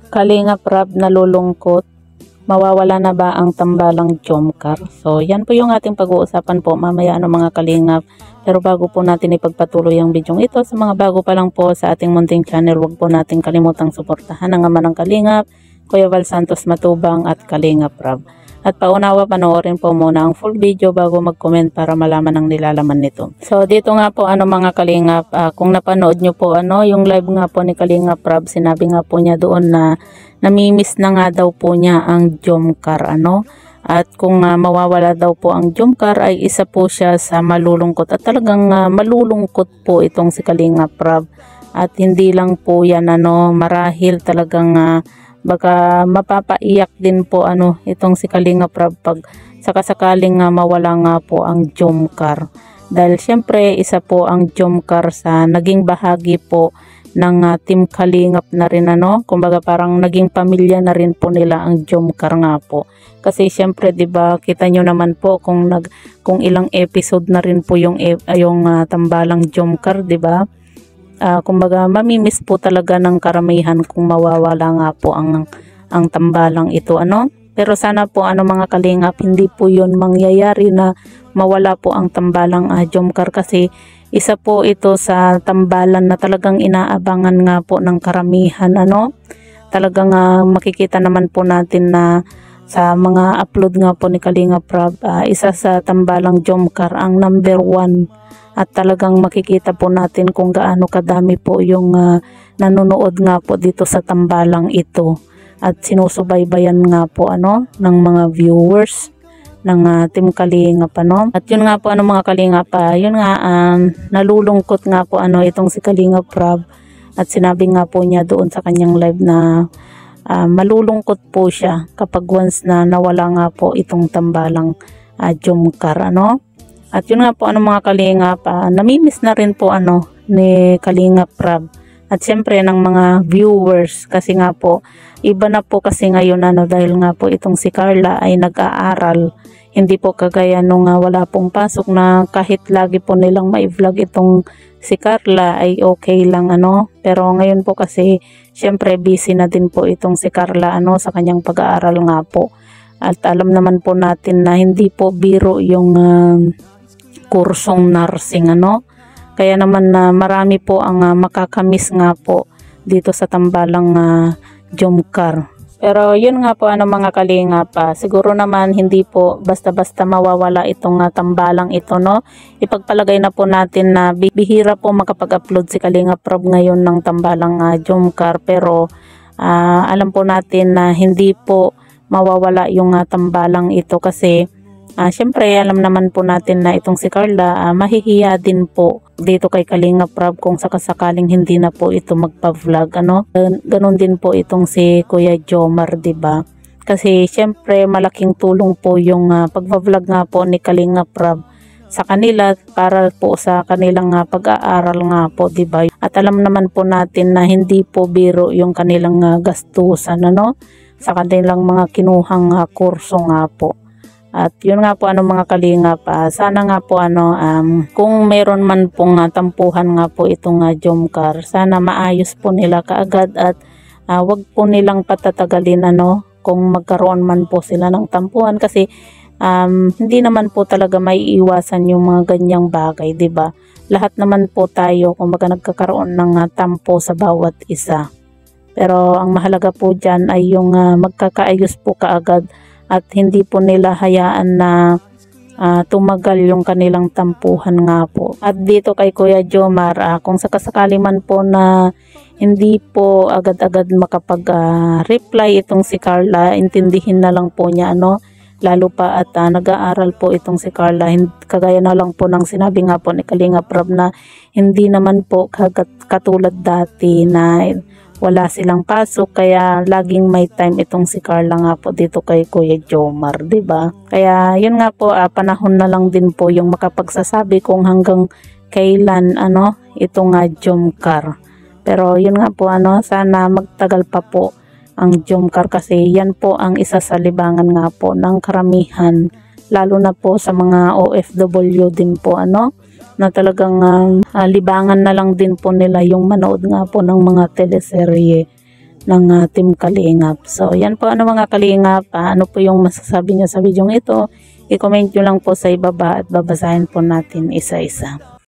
Kalingap Rab nalulungkot, mawawala na ba ang tambalang Jomcar? So yan po yung ating pag-uusapan po mamaya mga kalingap. Pero bago po natin ipagpatuloy ang video ito, sa mga bago pa lang po sa ating munting channel, huwag po natin kalimutang suportahan ang ama ng Kalingap, Kuya Val Santos Matubang at Kalingap Rab. At paunawa, panoorin po muna ang full video bago mag-comment para malaman ang nilalaman nito. So dito nga po mga kalingap, kung napanood nyo po yung live nga po ni Kalingap Rab, sinabi nga po niya doon na namimiss na nga daw po niya ang Jomcar at kung mawawala daw po ang Jomcar ay isa po siya sa malulungkot at talagang malulungkot po itong si Kalingap Rab. At hindi lang po yan marahil talagang baka mapapaiyak din po itong si Kalingap Rab pag sakasakaling mawala nga po ang Jomcar. Dahil syempre isa po ang Jomcar sa naging bahagi po ng Team Kalingap na rin kumbaga parang naging pamilya na rin po nila ang Jomcar nga po. Kasi syempre 'di ba kita nyo naman po kung ilang episode na rin po yung tambalang Jomcar, 'di ba? Kumbaga mamimiss po talaga ng karamihan kung mawawala nga po ang tambalang ito pero sana po mga kalingap hindi po yun mangyayari na mawala po ang tambalang Jomcar, kasi isa po ito sa tambalan na talagang inaabangan nga po ng karamihan talagang makikita naman po natin na sa mga upload nga po ni Kalingap Rab, isa sa tambalang Jomcar ang number 1. At talagang makikita po natin kung gaano kadami po yung nanonood nga po dito sa tambalang ito. At sinusubaybayan nga po ng mga viewers ng Team Kalingap At yun nga po mga Kalingap, yun nga nalulungkot nga po itong si Kalingap Rab. At sinabi nga po niya doon sa kanyang live na malulungkot po siya kapag once na nawala nga po itong tambalang Jomcar At yun nga po mga kalingap, namimiss na rin po ni Kalingap Rab. At syempre ng mga viewers, kasi nga po iba na po kasi ngayon dahil nga po itong si Carla ay nag-aaral. Hindi po kagaya nung wala pong pasok na kahit lagi po nilang ma-vlog itong si Carla ay okay lang Pero ngayon po kasi syempre busy na din po itong si Carla sa kanyang pag-aaral nga po. At alam naman po natin na hindi po biro yung kursong nursing kaya naman marami po ang makakamiss nga po dito sa tambalang Jomcar. Pero yun nga po mga kalingap, siguro naman hindi po basta-basta mawawala itong tambalang ito Ipagpalagay na po natin na bihira po makapag-upload si Kalingap Rab ngayon ng tambalang Jomcar, pero alam po natin na hindi po mawawala yung tambalang ito kasi syempre alam naman po natin na itong si Carla mahihiya din po dito kay Kalingap Rab kung sakasakaling hindi na po ito magpa-vlog Ganon din po itong si Kuya Jomar, 'di ba? Kasi syempre malaking tulong po yung pagpa-vlog nga po ni Kalingap Rab sa kanila para po sa kanilang pag-aaral nga po, 'di ba? At alam naman po natin na hindi po biro yung kanilang gastusan sa kanilang mga kinuhang kurso nga po. At yun nga po mga kalingap, sana nga po kung meron man pong tampuhan nga po itong Jomcar, sana maayos po nila kaagad at wag po nilang patatagalin kung magkaroon man po sila ng tampuhan, kasi hindi naman po talaga maiiwasan yung mga ganyang bagay, 'di ba? Lahat naman po tayo kumbaga nagkakaroon ng tampo sa bawat isa. Pero ang mahalaga po diyan ay yung magkakaayos po kaagad at hindi po nila hayaan na tumagal yung kanilang tampuhan nga po. At dito kay Kuya Jomar, kung sakasakali man po na hindi po agad-agad makapag-reply itong si Carla, intindihin na lang po niya lalo pa at nag-aaral po itong si Carla. Kagaya na lang po ng sinabi nga po ni Kalingap Rab na hindi naman po katulad dati na wala silang pasok, kaya laging may time itong si Carla nga po dito kay Kuya Jomar, 'di ba? Kaya yun nga po, panahon na lang din po yung makapagsasabi kung hanggang kailan itong Jomcar. Pero yun nga po sana magtagal pa po ang Jomcar, kasi yan po ang isa sa libangan nga po ng karamihan, lalo na po sa mga OFW din po na talagang libangan na lang din po nila yung manood nga po ng mga teleserye ng Team Kalingap. So yan po, ano mga Kalingap, ano po yung masasabi nyo sa video ito? I-comment nyo lang po sa ibaba at babasahin po natin isa-isa.